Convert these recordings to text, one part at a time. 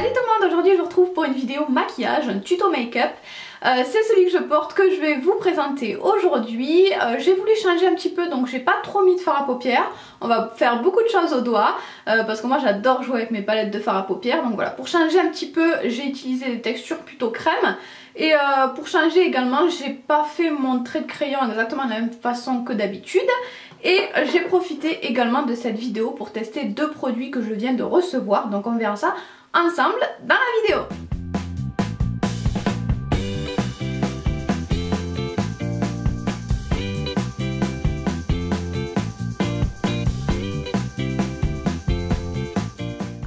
Salut tout le monde, aujourd'hui je vous retrouve pour une vidéo maquillage, un tuto make-up. C'est celui que je porte que je vais vous présenter aujourd'hui. J'ai voulu changer un petit peu, donc j'ai pas trop mis de fard à paupières. On va faire beaucoup de choses aux doigts parce que moi j'adore jouer avec mes palettes de fard à paupières. Donc voilà, pour changer un petit peu, j'ai utilisé des textures plutôt crème. Et pour changer également, j'ai pas fait mon trait de crayon exactement de la même façon que d'habitude. Et j'ai profité également de cette vidéo pour tester deux produits que je viens de recevoir. Donc on verra ça ensemble dans la vidéo.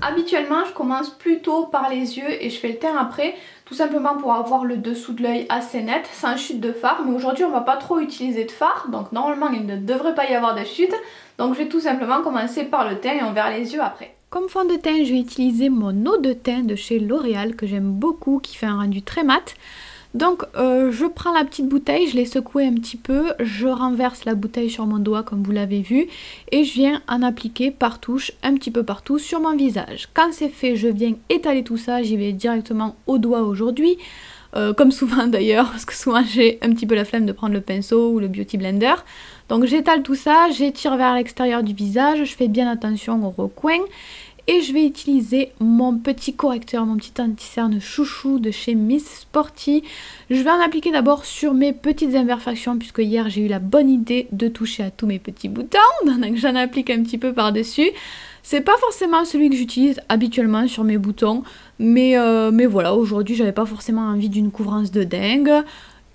Habituellement je commence plutôt par les yeux et je fais le teint après, tout simplement pour avoir le dessous de l'œil assez net, sans chute de fard. Mais aujourd'hui on va pas trop utiliser de fard, donc normalement il ne devrait pas y avoir de chute. Donc je vais tout simplement commencer par le teint et on verra les yeux après. Comme fond de teint, je vais utiliser mon eau de teint de chez L'Oréal que j'aime beaucoup, qui fait un rendu très mat. Donc je prends la petite bouteille, je l'ai secouée un petit peu, je renverse la bouteille sur mon doigt comme vous l'avez vu et je viens en appliquer par touche, un petit peu partout sur mon visage. Quand c'est fait, je viens étaler tout ça, j'y vais directement au doigt aujourd'hui, comme souvent d'ailleurs, parce que souvent j'ai un petit peu la flemme de prendre le pinceau ou le beauty blender. Donc j'étale tout ça, j'étire vers l'extérieur du visage, je fais bien attention au recoin. Et je vais utiliser mon petit correcteur, mon petit anti-cerne chouchou de chez Miss Sporty. Je vais en appliquer d'abord sur mes petites imperfections, puisque hier j'ai eu la bonne idée de toucher à tous mes petits boutons. Donc j'en applique un petit peu par-dessus. C'est pas forcément celui que j'utilise habituellement sur mes boutons. Mais voilà, aujourd'hui j'avais pas forcément envie d'une couvrance de dingue.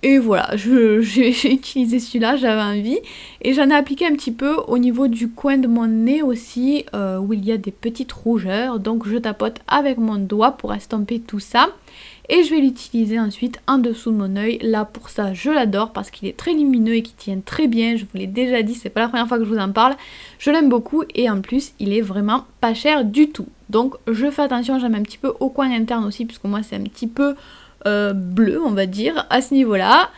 Et voilà, j'ai utilisé celui-là, j'avais envie. Et j'en ai appliqué un petit peu au niveau du coin de mon nez aussi, où il y a des petites rougeurs. Donc je tapote avec mon doigt pour estomper tout ça. Et je vais l'utiliser ensuite en dessous de mon œil. Là pour ça, je l'adore parce qu'il est très lumineux et qu'il tient très bien. Je vous l'ai déjà dit, c'est pas la première fois que je vous en parle. Je l'aime beaucoup et en plus, il est vraiment pas cher du tout. Donc je fais attention, j'aime un petit peu au coin interne aussi, puisque moi c'est un petit peu... bleu on va dire à ce niveau là.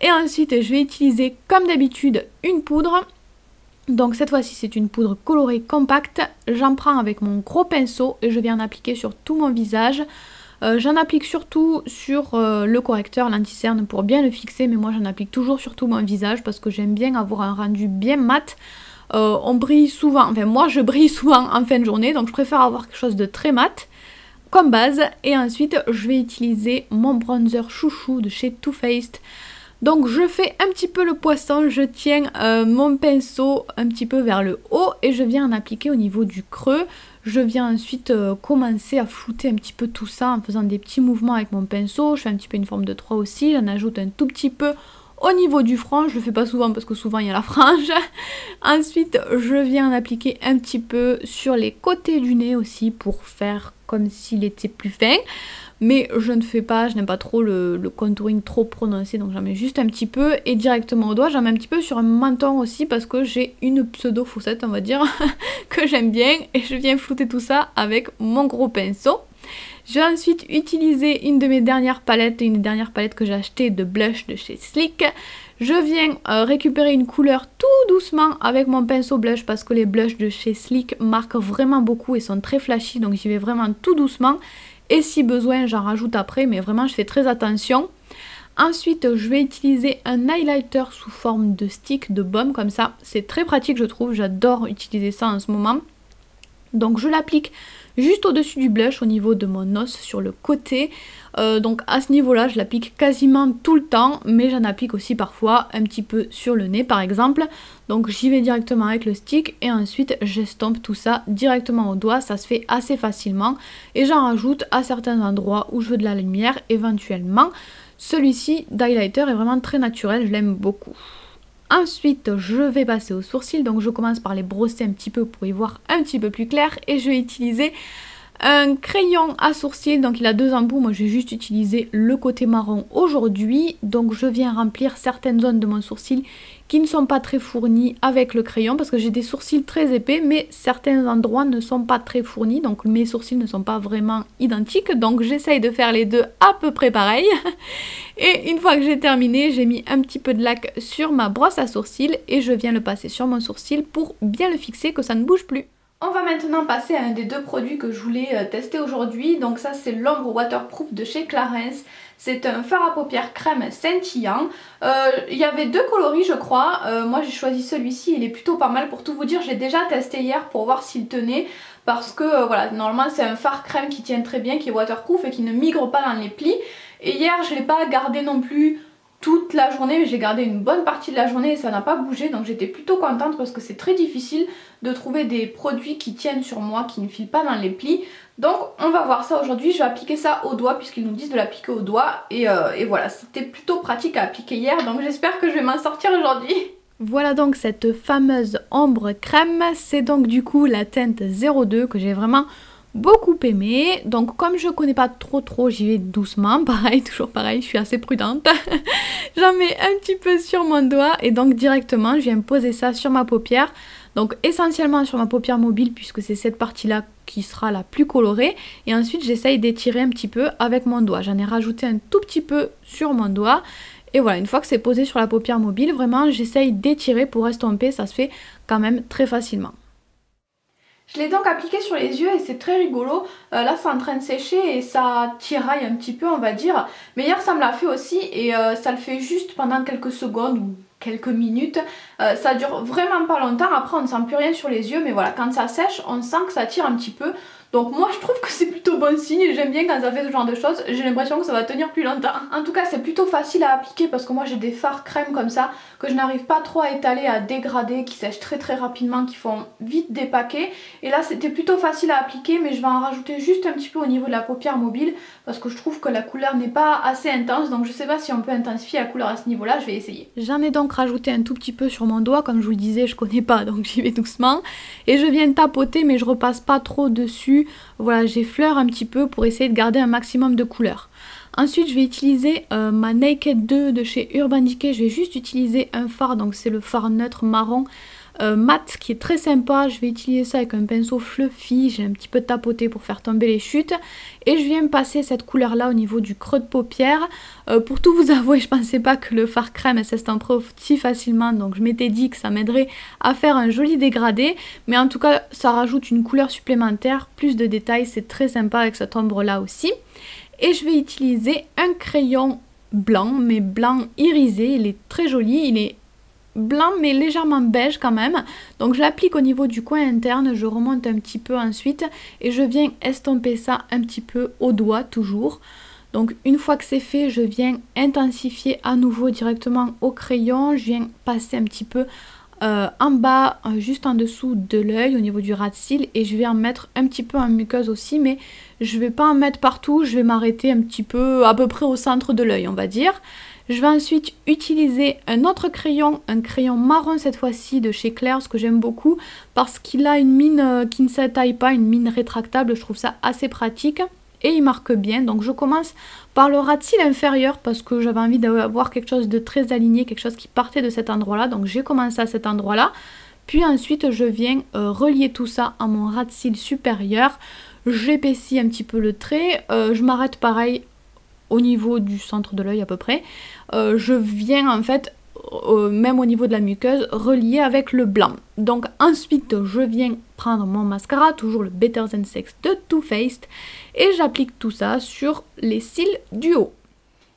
Et ensuite je vais utiliser comme d'habitude une poudre. Donc cette fois-ci c'est une poudre colorée compacte. J'en prends avec mon gros pinceau et je viens en appliquer sur tout mon visage. J'en applique surtout sur le correcteur, l'anti-cerne pour bien le fixer, mais moi j'en applique toujours sur tout mon visage parce que j'aime bien avoir un rendu bien mat. On brille souvent, enfin moi je brille souvent en fin de journée, donc je préfère avoir quelque chose de très mat comme base. Et ensuite je vais utiliser mon bronzer chouchou de chez Too Faced. Donc je fais un petit peu le poisson, je tiens mon pinceau un petit peu vers le haut et je viens en appliquer au niveau du creux. Je viens ensuite commencer à flouter un petit peu tout ça en faisant des petits mouvements avec mon pinceau. Je fais un petit peu une forme de 3 aussi, j'en ajoute un tout petit peu au niveau du front, je le fais pas souvent parce que souvent il y a la frange. Ensuite je viens en appliquer un petit peu sur les côtés du nez aussi pour faire comme s'il était plus fin. Mais je ne fais pas, je n'aime pas trop le contouring trop prononcé, donc j'en mets juste un petit peu et directement au doigt. J'en mets un petit peu sur un menton aussi parce que j'ai une pseudo faussette on va dire que j'aime bien et je viens flouter tout ça avec mon gros pinceau. Je vais ensuite utiliser une de mes dernières palettes, que j'ai achetée de blush de chez Sleek. Je viens récupérer une couleur tout doucement avec mon pinceau blush parce que les blushs de chez Sleek marquent vraiment beaucoup et sont très flashy, donc j'y vais vraiment tout doucement. Et si besoin j'en rajoute après, mais vraiment je fais très attention. Ensuite je vais utiliser un highlighter sous forme de stick, de baume comme ça. C'est très pratique je trouve, j'adore utiliser ça en ce moment. Donc je l'applique juste au-dessus du blush au niveau de mon os sur le côté. Donc à ce niveau-là, je l'applique quasiment tout le temps, mais j'en applique aussi parfois un petit peu sur le nez par exemple. Donc j'y vais directement avec le stick et ensuite j'estompe tout ça directement au doigt. Ça se fait assez facilement et j'en rajoute à certains endroits où je veux de la lumière éventuellement. Celui-ci d'highlighter est vraiment très naturel, je l'aime beaucoup. Ensuite je vais passer aux sourcils, donc je commence par les brosser un petit peu pour y voir un petit peu plus clair et je vais utiliser un crayon à sourcils, donc il a deux embouts, moi j'ai juste utilisé le côté marron aujourd'hui. Donc je viens remplir certaines zones de mon sourcil qui ne sont pas très fournies avec le crayon parce que j'ai des sourcils très épais mais certains endroits ne sont pas très fournis, donc mes sourcils ne sont pas vraiment identiques, donc j'essaye de faire les deux à peu près pareil. Et une fois que j'ai terminé, j'ai mis un petit peu de lac sur ma brosse à sourcils et je viens le passer sur mon sourcil pour bien le fixer, que ça ne bouge plus. On va maintenant passer à un des deux produits que je voulais tester aujourd'hui. Donc ça c'est l'ombre waterproof de chez Clarins. C'est un fard à paupières crème scintillant. Il y avait deux coloris je crois. Moi j'ai choisi celui-ci, il est plutôt pas mal. Pour tout vous dire, j'ai déjà testé hier pour voir s'il tenait. Parce que voilà, normalement c'est un fard crème qui tient très bien, qui est waterproof et qui ne migre pas dans les plis. Et hier je ne l'ai pas gardé non plus toute la journée, mais j'ai gardé une bonne partie de la journée et ça n'a pas bougé, donc j'étais plutôt contente parce que c'est très difficile de trouver des produits qui tiennent sur moi, qui ne filent pas dans les plis. Donc on va voir ça aujourd'hui. Je vais appliquer ça au doigt puisqu'ils nous disent de l'appliquer au doigt et voilà, c'était plutôt pratique à appliquer hier, donc j'espère que je vais m'en sortir aujourd'hui. Voilà donc cette fameuse ombre crème, c'est donc du coup la teinte 02 que j'ai vraiment beaucoup aimé. Donc comme je connais pas trop, j'y vais doucement, pareil, toujours pareil, je suis assez prudente. J'en mets un petit peu sur mon doigt et donc directement je viens poser ça sur ma paupière. Donc essentiellement sur ma paupière mobile puisque c'est cette partie là qui sera la plus colorée. Et ensuite j'essaye d'étirer un petit peu avec mon doigt. J'en ai rajouté un tout petit peu sur mon doigt. Et voilà, une fois que c'est posé sur la paupière mobile, vraiment j'essaye d'étirer pour estomper, ça se fait quand même très facilement. Je l'ai donc appliqué sur les yeux et c'est très rigolo. Là c'est en train de sécher et ça tiraille un petit peu on va dire. Mais hier ça me l'a fait aussi et ça le fait juste pendant quelques secondes ou quelques minutes. Ça dure vraiment pas longtemps, après on ne sent plus rien sur les yeux. Mais voilà, quand ça sèche on sent que ça tire un petit peu. Donc moi je trouve que c'est plutôt bon signe et j'aime bien quand ça fait ce genre de choses. J'ai l'impression que ça va tenir plus longtemps. En tout cas c'est plutôt facile à appliquer parce que moi j'ai des fards crème comme ça que je n'arrive pas trop à étaler, à dégrader, qui sèchent très rapidement, qui font vite dépaquer. Et là c'était plutôt facile à appliquer, mais je vais en rajouter juste un petit peu au niveau de la paupière mobile parce que je trouve que la couleur n'est pas assez intense. Donc je sais pas si on peut intensifier la couleur à ce niveau là, je vais essayer. J'en ai donc rajouté un tout petit peu sur mon doigt, comme je vous le disais je connais pas donc j'y vais doucement. Et je viens tapoter mais je repasse pas trop dessus. Voilà, j'effleure un petit peu pour essayer de garder un maximum de couleur. Ensuite je vais utiliser ma Naked 2 de chez Urban Decay. Je vais juste utiliser un fard, donc c'est le fard neutre marron mat qui est très sympa. Je vais utiliser ça avec un pinceau fluffy, j'ai un petit peu tapoté pour faire tomber les chutes. Et je viens passer cette couleur là au niveau du creux de paupière. Pour tout vous avouer, je pensais pas que le fard crème s'estomperait si facilement, donc je m'étais dit que ça m'aiderait à faire un joli dégradé. Mais en tout cas ça rajoute une couleur supplémentaire, plus de détails, c'est très sympa avec cette ombre là aussi. Et je vais utiliser un crayon blanc, mais blanc irisé, il est très joli, il est blanc mais légèrement beige quand même. Donc je l'applique au niveau du coin interne, je remonte un petit peu ensuite et je viens estomper ça un petit peu au doigt toujours. Donc une fois que c'est fait, je viens intensifier à nouveau directement au crayon, je viens passer un petit peu en bas, juste en dessous de l'œil au niveau du ras de cils, et je vais en mettre un petit peu en muqueuse aussi, mais je vais pas en mettre partout, je vais m'arrêter un petit peu à peu près au centre de l'œil on va dire. Je vais ensuite utiliser un autre crayon, un crayon marron cette fois-ci de chez Claire's que j'aime beaucoup parce qu'il a une mine qui ne s'étaille pas, une mine rétractable, je trouve ça assez pratique. Et il marque bien, donc je commence par le ras de cils inférieur parce que j'avais envie d'avoir quelque chose de très aligné, quelque chose qui partait de cet endroit là, donc j'ai commencé à cet endroit là. Puis ensuite je viens relier tout ça à mon ras de cils supérieur, j'épaissis un petit peu le trait, je m'arrête pareil au niveau du centre de l'œil à peu près. Je viens en fait même au niveau de la muqueuse relier avec le blanc. Donc ensuite je viens prendre mon mascara, toujours le Better Than Sex de Too Faced, et j'applique tout ça sur les cils du haut.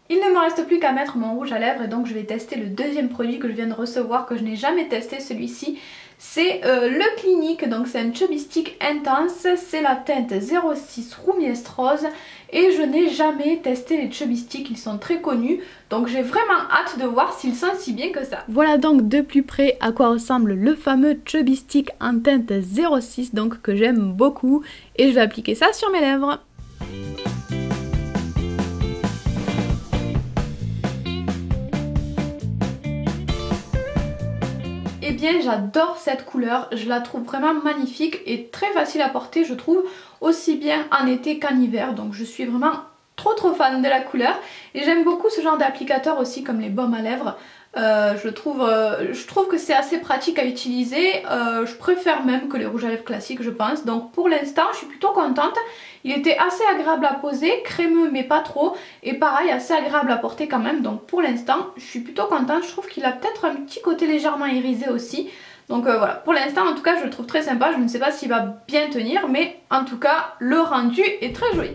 Il ne me reste plus qu'à mettre mon rouge à lèvres et donc je vais tester le deuxième produit que je viens de recevoir, que je n'ai jamais testé celui-ci. C'est le Clinique, donc c'est un Chubby Stick Intense, c'est la teinte 06 Roumieste Rose et je n'ai jamais testé les Chubby Stick, ils sont très connus, donc j'ai vraiment hâte de voir s'ils sont si bien que ça. Voilà donc de plus près à quoi ressemble le fameux Chubby Stick en teinte 06, donc que j'aime beaucoup, et je vais appliquer ça sur mes lèvres. Eh bien j'adore cette couleur, je la trouve vraiment magnifique et très facile à porter je trouve, aussi bien en été qu'en hiver, donc je suis vraiment trop fan de la couleur. Et j'aime beaucoup ce genre d'applicateur aussi comme les baumes à lèvres, je trouve que c'est assez pratique à utiliser, je préfère même que les rouges à lèvres classiques je pense. Donc pour l'instant je suis plutôt contente, il était assez agréable à poser, crémeux mais pas trop, et pareil assez agréable à porter quand même. Donc pour l'instant je suis plutôt contente, je trouve qu'il a peut-être un petit côté légèrement irisé aussi. Donc voilà, pour l'instant en tout cas je le trouve très sympa, je ne sais pas s'il va bien tenir, mais en tout cas le rendu est très joli.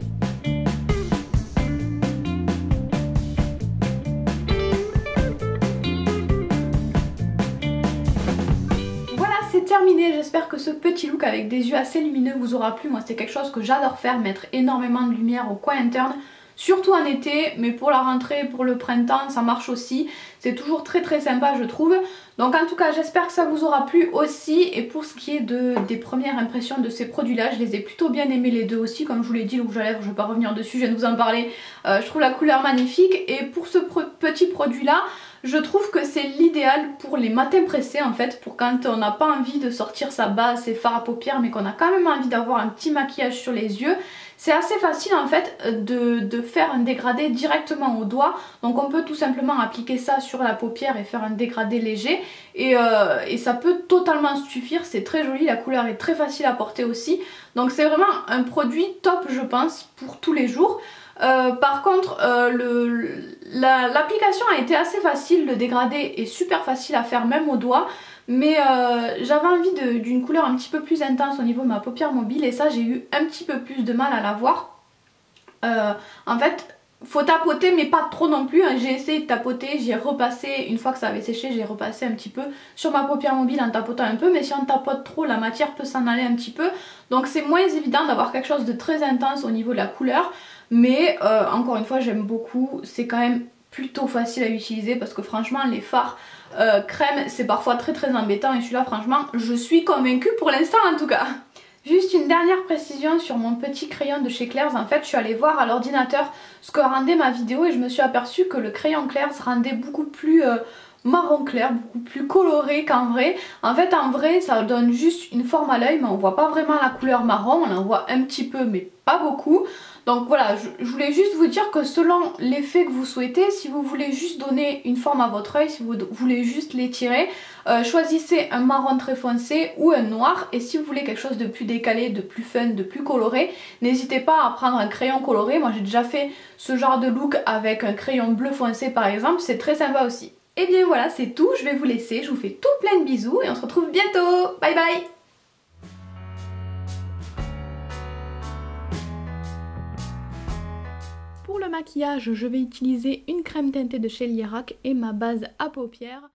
C'est terminé, j'espère que ce petit look avec des yeux assez lumineux vous aura plu. Moi c'est quelque chose que j'adore faire, mettre énormément de lumière au coin interne, surtout en été, mais pour la rentrée, pour le printemps ça marche aussi. C'est toujours très sympa je trouve. Donc en tout cas j'espère que ça vous aura plu aussi. Et pour ce qui est des premières impressions de ces produits là, je les ai plutôt bien aimés les deux aussi. Comme je vous l'ai dit, le rouge à lèvres, je ne vais pas revenir dessus, je viens de vous en parler. Je trouve la couleur magnifique. Et pour ce petit produit là, je trouve que c'est l'idéal pour les matins pressés en fait, pour quand on n'a pas envie de sortir sa base, ses fards à paupières, mais qu'on a quand même envie d'avoir un petit maquillage sur les yeux. C'est assez facile en fait de faire un dégradé directement au doigt. Donc on peut tout simplement appliquer ça sur la paupière et faire un dégradé léger. Et ça peut totalement suffire, c'est très joli, la couleur est très facile à porter aussi. Donc c'est vraiment un produit top je pense pour tous les jours. Par contre l'application a été assez facile, le dégradé est super facile à faire même au doigt. Mais j'avais envie d'une couleur un petit peu plus intense au niveau de ma paupière mobile et ça j'ai eu un petit peu plus de mal à l'avoir. En fait faut tapoter mais pas trop non plus, hein. J'ai essayé de tapoter, j'ai repassé, une fois que ça avait séché j'ai repassé un petit peu sur ma paupière mobile en tapotant un peu, mais si on tapote trop la matière peut s'en aller un petit peu. Donc c'est moins évident d'avoir quelque chose de très intense au niveau de la couleur. Mais encore une fois j'aime beaucoup, c'est quand même plutôt facile à utiliser parce que franchement les fards crème c'est parfois très embêtant et celui-là franchement je suis convaincue pour l'instant en tout cas. Juste une dernière précision sur mon petit crayon de chez Claire's. En fait je suis allée voir à l'ordinateur ce que rendait ma vidéo et je me suis aperçue que le crayon Claire's rendait beaucoup plus marron clair, beaucoup plus coloré qu'en vrai. En fait en vrai ça donne juste une forme à l'œil mais on voit pas vraiment la couleur marron, on en voit un petit peu mais pas beaucoup. Donc voilà, je voulais juste vous dire que selon l'effet que vous souhaitez, si vous voulez juste donner une forme à votre œil, si vous voulez juste l'étirer, choisissez un marron très foncé ou un noir. Et si vous voulez quelque chose de plus décalé, de plus fun, de plus coloré, n'hésitez pas à prendre un crayon coloré. Moi j'ai déjà fait ce genre de look avec un crayon bleu foncé par exemple, c'est très sympa aussi. Et bien voilà, c'est tout, je vais vous laisser, je vous fais tout plein de bisous et on se retrouve bientôt. Bye bye. Pour le maquillage, je vais utiliser une crème teintée de chez Lierac et ma base à paupières.